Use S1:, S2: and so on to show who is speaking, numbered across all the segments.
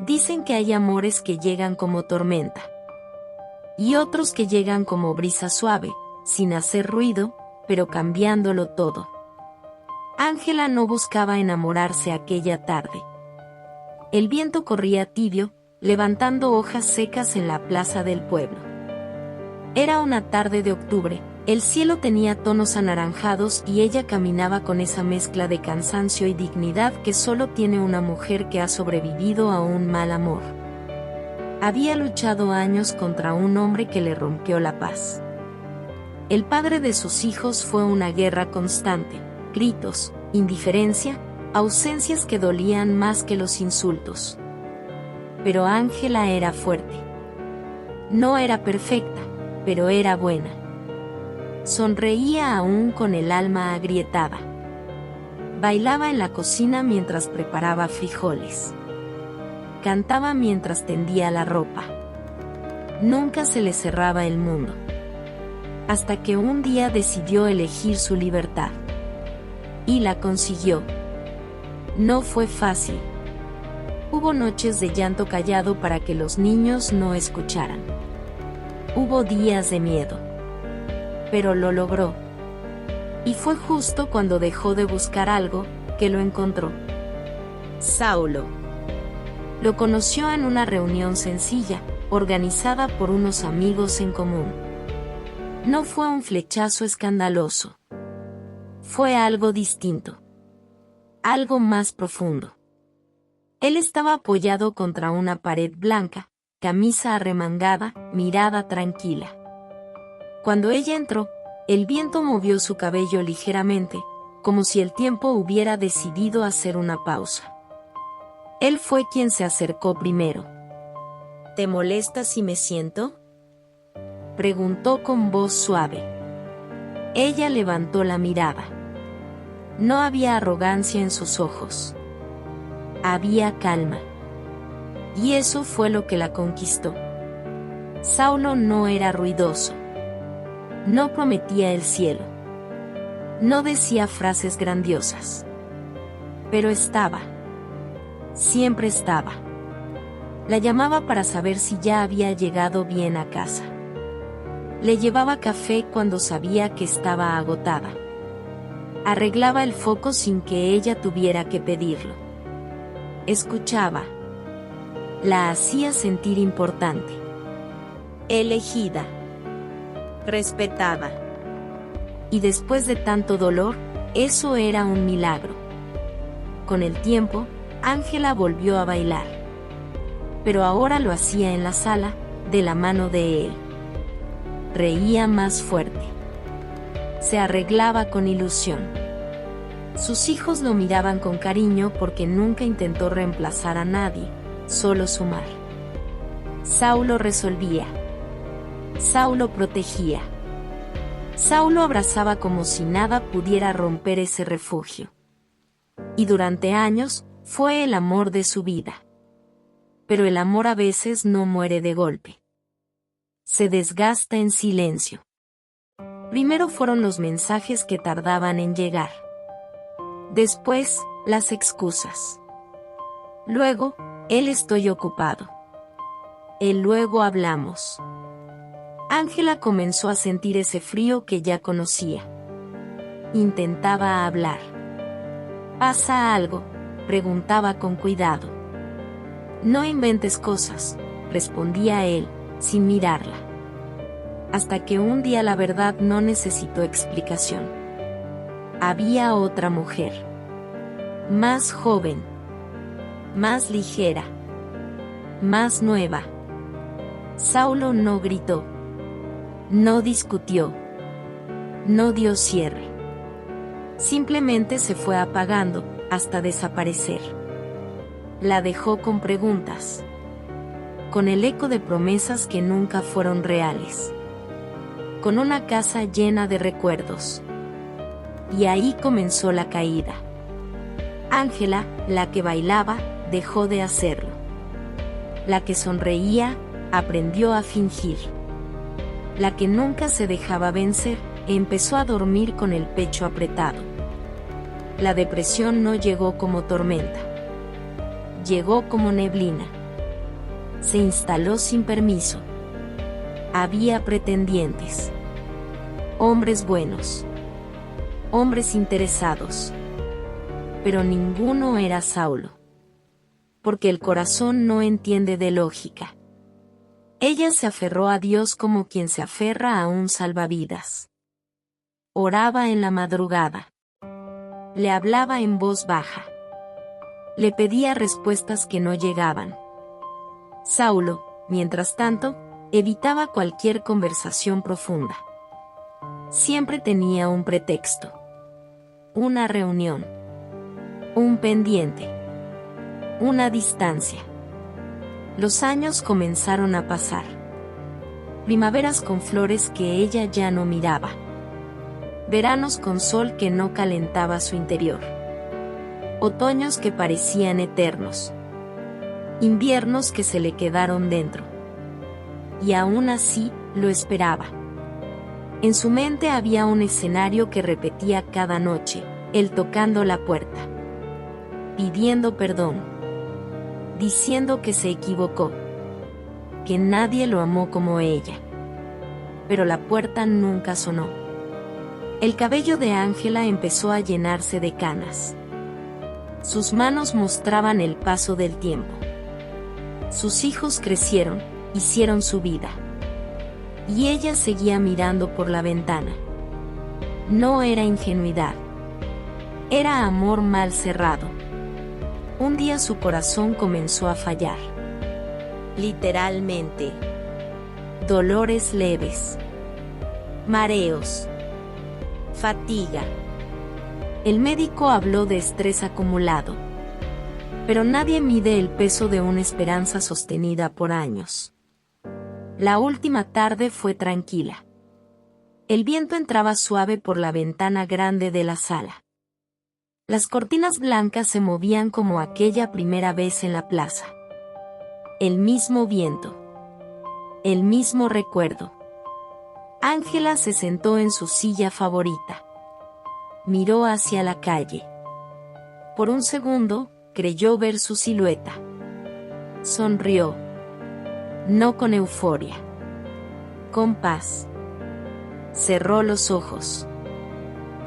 S1: Dicen que hay amores que llegan como tormenta. Y otros que llegan como brisa suave, sin hacer ruido, pero cambiándolo todo. Ángela no buscaba enamorarse aquella tarde. El viento corría tibio, levantando hojas secas en la plaza del pueblo. Era una tarde de octubre, el cielo tenía tonos anaranjados y ella caminaba con esa mezcla de cansancio y dignidad que solo tiene una mujer que ha sobrevivido a un mal amor. Había luchado años contra un hombre que le rompió la paz. El padre de sus hijos fue una guerra constante, gritos, indiferencia, ausencias que dolían más que los insultos. Pero Ángela era fuerte. No era perfecta, pero era buena. Sonreía aún con el alma agrietada. Bailaba en la cocina mientras preparaba frijoles. Cantaba mientras tendía la ropa. Nunca se le cerraba el mundo. Hasta que un día decidió elegir su libertad. Y la consiguió. No fue fácil. Hubo noches de llanto callado para que los niños no escucharan. Hubo días de miedo. Pero lo logró. Y fue justo cuando dejó de buscar algo, que lo encontró. Saulo. Lo conoció en una reunión sencilla, organizada por unos amigos en común. No fue un flechazo escandaloso. Fue algo distinto. Algo más profundo. Él estaba apoyado contra una pared blanca, camisa arremangada, mirada tranquila. Cuando ella entró, el viento movió su cabello ligeramente, como si el tiempo hubiera decidido hacer una pausa. Él fue quien se acercó primero. ¿Te molesta si me siento?, preguntó con voz suave. Ella levantó la mirada. No había arrogancia en sus ojos. Había calma. Y eso fue lo que la conquistó. Saulo no era ruidoso. No prometía el cielo. No decía frases grandiosas. Pero estaba. Siempre estaba. La llamaba para saber si ya había llegado bien a casa. Le llevaba café cuando sabía que estaba agotada. Arreglaba el foco sin que ella tuviera que pedirlo. Escuchaba. La hacía sentir importante. Elegida. Respetada. Y después de tanto dolor, eso era un milagro. Con el tiempo, Ángela volvió a bailar. Pero ahora lo hacía en la sala, de la mano de él. Reía más fuerte. Se arreglaba con ilusión. Sus hijos lo miraban con cariño porque nunca intentó reemplazar a nadie, solo sumar. Saulo resolvía. Saulo protegía. Saulo abrazaba como si nada pudiera romper ese refugio. Y durante años, fue el amor de su vida. Pero el amor a veces no muere de golpe. Se desgasta en silencio. Primero fueron los mensajes que tardaban en llegar. Después, las excusas. Luego, el estoy ocupado. El luego hablamos. Ángela comenzó a sentir ese frío que ya conocía. Intentaba hablar. ¿Pasa algo?, preguntaba con cuidado. No inventes cosas, respondía él, sin mirarla. Hasta que un día la verdad no necesitó explicación. Había otra mujer. Más joven. Más ligera. Más nueva. Saulo no gritó. No discutió. No dio cierre. Simplemente se fue apagando, hasta desaparecer. La dejó con preguntas. Con el eco de promesas que nunca fueron reales. Con una casa llena de recuerdos. Y ahí comenzó la caída. Ángela, la que bailaba, dejó de hacerlo. La que sonreía, aprendió a fingir. La que nunca se dejaba vencer, empezó a dormir con el pecho apretado. La depresión no llegó como tormenta. Llegó como neblina. Se instaló sin permiso. Había pretendientes. Hombres buenos. Hombres interesados. Pero ninguno era Saulo. Porque el corazón no entiende de lógica. Ella se aferró a Dios como quien se aferra a un salvavidas. Oraba en la madrugada. Le hablaba en voz baja. Le pedía respuestas que no llegaban. Saulo, mientras tanto, evitaba cualquier conversación profunda. Siempre tenía un pretexto. Una reunión. Un pendiente. Una distancia. Los años comenzaron a pasar. Primaveras con flores que ella ya no miraba. Veranos con sol que no calentaba su interior. Otoños que parecían eternos. Inviernos que se le quedaron dentro. Y aún así, lo esperaba. En su mente había un escenario que repetía cada noche, él tocando la puerta. Pidiendo perdón. Diciendo que se equivocó. Que nadie lo amó como ella. Pero la puerta nunca sonó. El cabello de Ángela empezó a llenarse de canas. Sus manos mostraban el paso del tiempo. Sus hijos crecieron, hicieron su vida. Y ella seguía mirando por la ventana. No era ingenuidad. Era amor mal cerrado. Un día su corazón comenzó a fallar. Literalmente. Dolores leves. Mareos. Fatiga. El médico habló de estrés acumulado. Pero nadie mide el peso de una esperanza sostenida por años. La última tarde fue tranquila. El viento entraba suave por la ventana grande de la sala. Las cortinas blancas se movían como aquella primera vez en la plaza. El mismo viento. El mismo recuerdo. Ángela se sentó en su silla favorita. Miró hacia la calle. Por un segundo, creyó ver su silueta. Sonrió. No con euforia. Con paz. Cerró los ojos.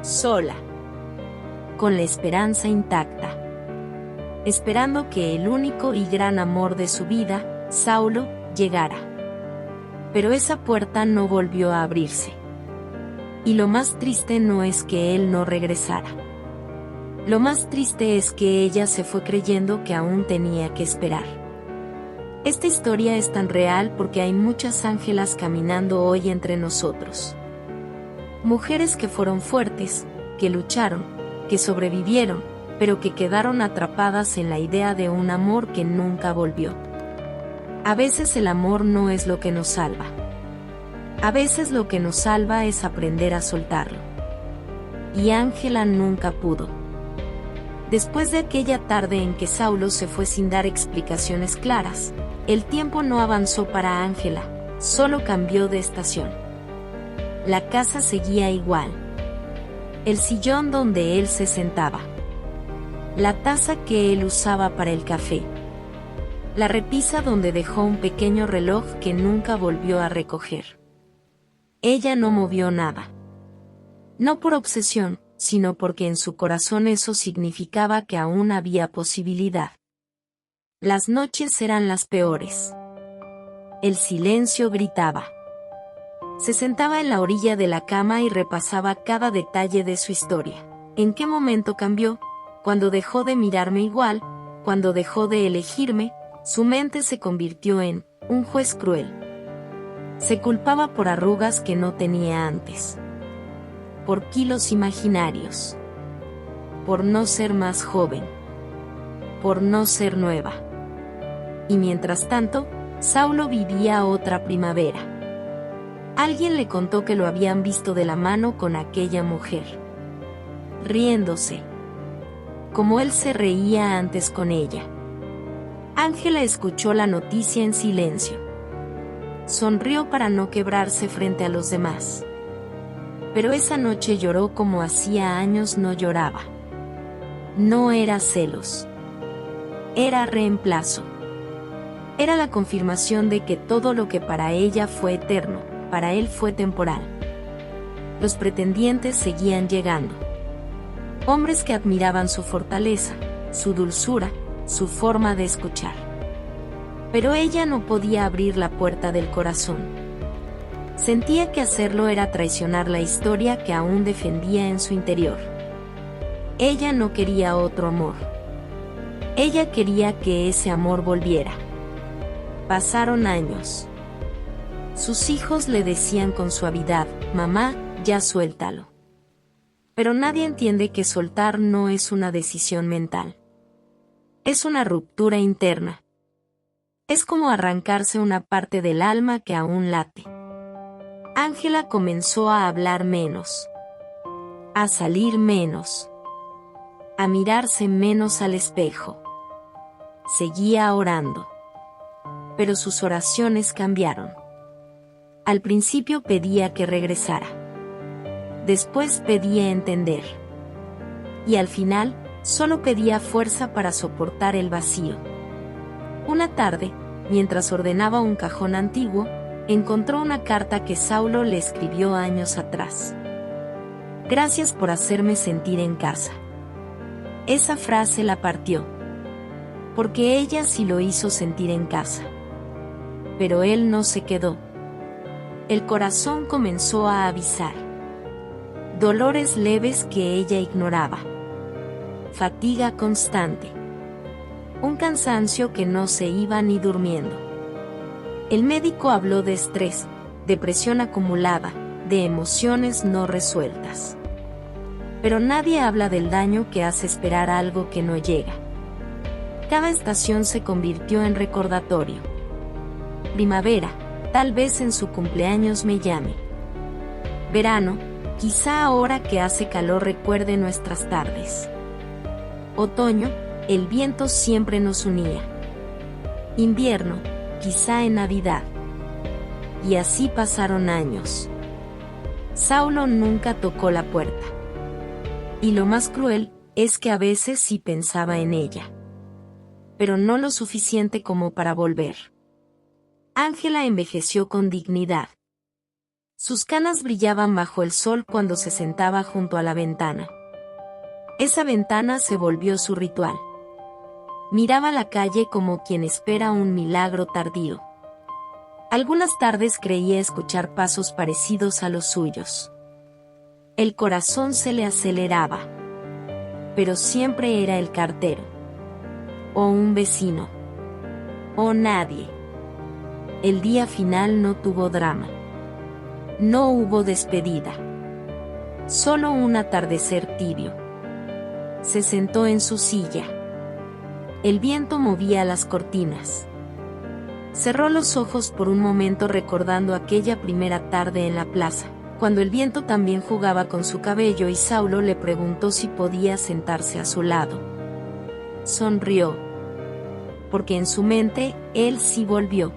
S1: Sola. Con la esperanza intacta. Esperando que el único y gran amor de su vida, Saulo, llegara. Pero esa puerta no volvió a abrirse. Y lo más triste no es que él no regresara. Lo más triste es que ella se fue creyendo que aún tenía que esperar. Esta historia es tan real porque hay muchas Ángelas caminando hoy entre nosotros. Mujeres que fueron fuertes, que lucharon, que sobrevivieron, pero que quedaron atrapadas en la idea de un amor que nunca volvió. A veces el amor no es lo que nos salva. A veces lo que nos salva es aprender a soltarlo. Y Ángela nunca pudo. Después de aquella tarde en que Saulo se fue sin dar explicaciones claras, el tiempo no avanzó para Ángela, solo cambió de estación. La casa seguía igual. El sillón donde él se sentaba. La taza que él usaba para el café. La repisa donde dejó un pequeño reloj que nunca volvió a recoger. Ella no movió nada. No por obsesión, sino porque en su corazón eso significaba que aún había posibilidad. Las noches eran las peores. El silencio gritaba. Se sentaba en la orilla de la cama y repasaba cada detalle de su historia. ¿En qué momento cambió? Cuando dejó de mirarme igual, cuando dejó de elegirme, su mente se convirtió en un juez cruel. Se culpaba por arrugas que no tenía antes. Por kilos imaginarios. Por no ser más joven. Por no ser nueva. Y mientras tanto, Saulo vivía otra primavera. Alguien le contó que lo habían visto de la mano con aquella mujer. Riéndose. Como él se reía antes con ella. Ángela escuchó la noticia en silencio. Sonrió para no quebrarse frente a los demás. Pero esa noche lloró como hacía años no lloraba. No era celos. Era reemplazo. Era la confirmación de que todo lo que para ella fue eterno, para él fue temporal. Los pretendientes seguían llegando. Hombres que admiraban su fortaleza, su dulzura, su forma de escuchar. Pero ella no podía abrir la puerta del corazón. Sentía que hacerlo era traicionar la historia que aún defendía en su interior. Ella no quería otro amor. Ella quería que ese amor volviera. Pasaron años. Sus hijos le decían con suavidad: «Mamá, ya suéltalo». Pero nadie entiende que soltar no es una decisión mental. Es una ruptura interna. Es como arrancarse una parte del alma que aún late. Ángela comenzó a hablar menos, a salir menos, a mirarse menos al espejo. Seguía orando. Pero sus oraciones cambiaron. Al principio pedía que regresara. Después pedía entender. Y al final, solo pedía fuerza para soportar el vacío. Una tarde, mientras ordenaba un cajón antiguo, encontró una carta que Saulo le escribió años atrás. «Gracias por hacerme sentir en casa». Esa frase la partió. Porque ella sí lo hizo sentir en casa. Pero él no se quedó. El corazón comenzó a avisar. Dolores leves que ella ignoraba. Fatiga constante. Un cansancio que no se iba ni durmiendo. El médico habló de estrés, depresión acumulada, de emociones no resueltas. Pero nadie habla del daño que hace esperar algo que no llega. Cada estación se convirtió en recordatorio. Primavera, tal vez en su cumpleaños me llame. Verano, quizá ahora que hace calor recuerde nuestras tardes. Otoño, el viento siempre nos unía. Invierno, quizá en Navidad. Y así pasaron años. Saulo nunca tocó la puerta. Y lo más cruel es que a veces sí pensaba en ella. Pero no lo suficiente como para volver. Ángela envejeció con dignidad. Sus canas brillaban bajo el sol cuando se sentaba junto a la ventana. Esa ventana se volvió su ritual. Miraba la calle como quien espera un milagro tardío. Algunas tardes creía escuchar pasos parecidos a los suyos. El corazón se le aceleraba. Pero siempre era el cartero. O un vecino. O nadie. El día final no tuvo drama. No hubo despedida. Solo un atardecer tibio. Se sentó en su silla. El viento movía las cortinas. Cerró los ojos por un momento recordando aquella primera tarde en la plaza, cuando el viento también jugaba con su cabello y Saulo le preguntó si podía sentarse a su lado. Sonrió. Porque en su mente, él sí volvió.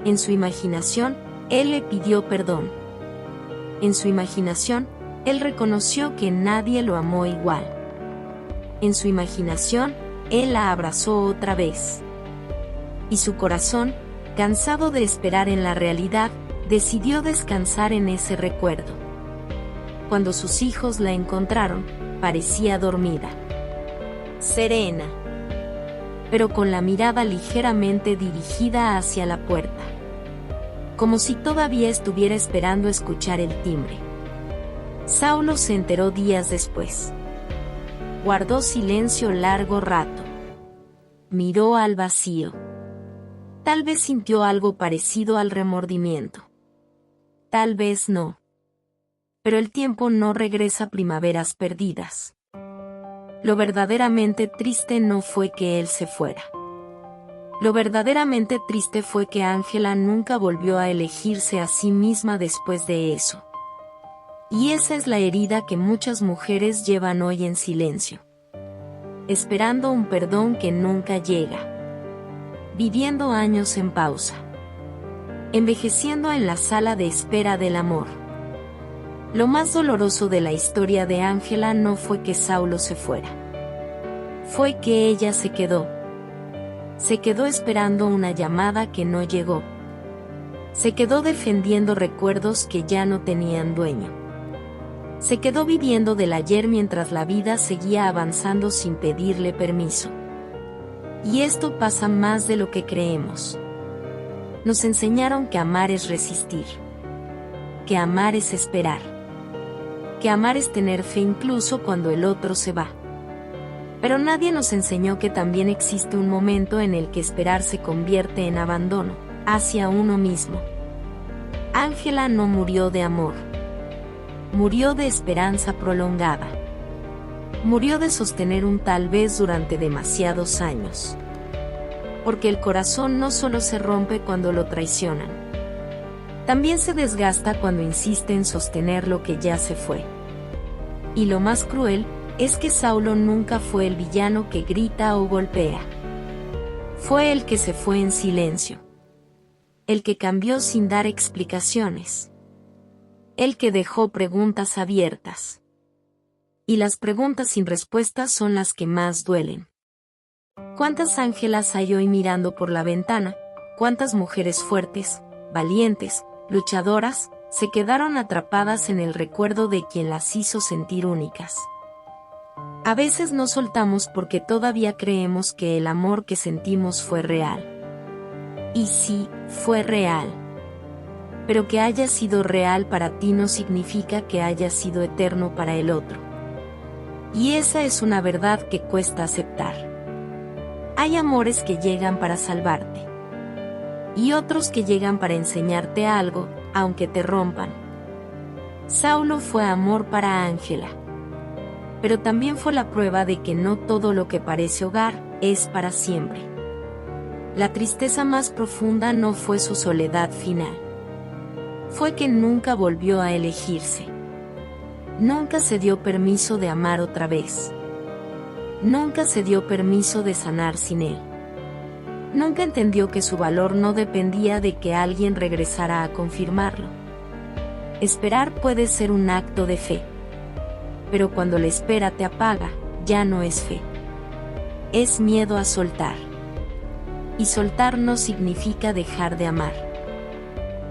S1: En su imaginación, él le pidió perdón. En su imaginación, él reconoció que nadie lo amó igual. En su imaginación, él la abrazó otra vez. Y su corazón, cansado de esperar en la realidad, decidió descansar en ese recuerdo. Cuando sus hijos la encontraron, parecía dormida. Serena. Pero con la mirada ligeramente dirigida hacia la puerta. Como si todavía estuviera esperando escuchar el timbre. Saulo se enteró días después. Guardó silencio largo rato. Miró al vacío. Tal vez sintió algo parecido al remordimiento. Tal vez no. Pero el tiempo no regresa a primaveras perdidas. Lo verdaderamente triste no fue que él se fuera. Lo verdaderamente triste fue que Ángela nunca volvió a elegirse a sí misma después de eso. Y esa es la herida que muchas mujeres llevan hoy en silencio. Esperando un perdón que nunca llega. Viviendo años en pausa. Envejeciendo en la sala de espera del amor. Lo más doloroso de la historia de Ángela no fue que Saulo se fuera. Fue que ella se quedó. Se quedó esperando una llamada que no llegó. Se quedó defendiendo recuerdos que ya no tenían dueño. Se quedó viviendo del ayer mientras la vida seguía avanzando sin pedirle permiso. Y esto pasa más de lo que creemos. Nos enseñaron que amar es resistir, que amar es esperar, que amar es tener fe incluso cuando el otro se va. Pero nadie nos enseñó que también existe un momento en el que esperar se convierte en abandono, hacia uno mismo. Ángela no murió de amor. Murió de esperanza prolongada. Murió de sostener un tal vez durante demasiados años. Porque el corazón no solo se rompe cuando lo traicionan. También se desgasta cuando insiste en sostener lo que ya se fue. Y lo más cruel es que Saulo nunca fue el villano que grita o golpea. Fue el que se fue en silencio. El que cambió sin dar explicaciones. El que dejó preguntas abiertas. Y las preguntas sin respuestas son las que más duelen. ¿Cuántas Ángelas hay hoy mirando por la ventana? ¿Cuántas mujeres fuertes, valientes, luchadoras, se quedaron atrapadas en el recuerdo de quien las hizo sentir únicas? A veces no soltamos porque todavía creemos que el amor que sentimos fue real. Y sí, fue real. Pero que haya sido real para ti no significa que haya sido eterno para el otro. Y esa es una verdad que cuesta aceptar. Hay amores que llegan para salvarte. Y otros que llegan para enseñarte algo, aunque te rompan. Saulo fue amor para Ángela. Pero también fue la prueba de que no todo lo que parece hogar es para siempre. La tristeza más profunda no fue su soledad final. Fue que nunca volvió a elegirse. Nunca se dio permiso de amar otra vez. Nunca se dio permiso de sanar sin él. Nunca entendió que su valor no dependía de que alguien regresara a confirmarlo. Esperar puede ser un acto de fe. Pero cuando la espera te apaga, ya no es fe. Es miedo a soltar. Y soltar no significa dejar de amar.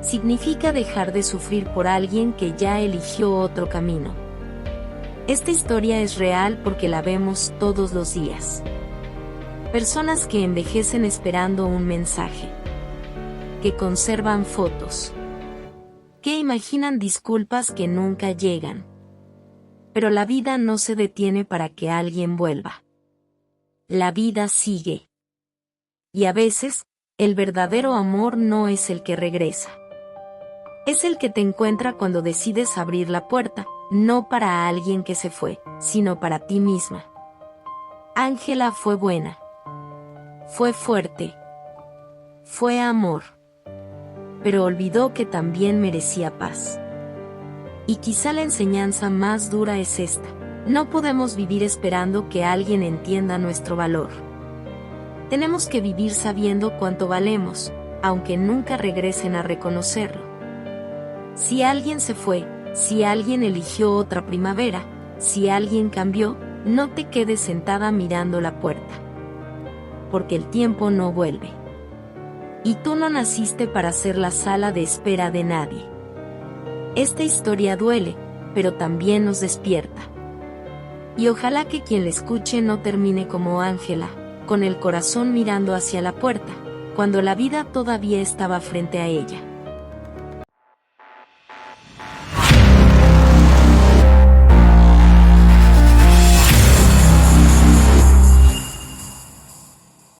S1: Significa dejar de sufrir por alguien que ya eligió otro camino. Esta historia es real porque la vemos todos los días. Personas que envejecen esperando un mensaje. Que conservan fotos. Que imaginan disculpas que nunca llegan. Pero la vida no se detiene para que alguien vuelva. La vida sigue. Y a veces, el verdadero amor no es el que regresa. Es el que te encuentra cuando decides abrir la puerta, no para alguien que se fue, sino para ti misma. Ángela fue buena. Fue fuerte. Fue amor. Pero olvidó que también merecía paz. Y quizá la enseñanza más dura es esta. No podemos vivir esperando que alguien entienda nuestro valor. Tenemos que vivir sabiendo cuánto valemos, aunque nunca regresen a reconocerlo. Si alguien se fue, si alguien eligió otra primavera, si alguien cambió, no te quedes sentada mirando la puerta. Porque el tiempo no vuelve. Y tú no naciste para ser la sala de espera de nadie. Esta historia duele, pero también nos despierta. Y ojalá que quien la escuche no termine como Ángela, con el corazón mirando hacia la puerta, cuando la vida todavía estaba frente a ella.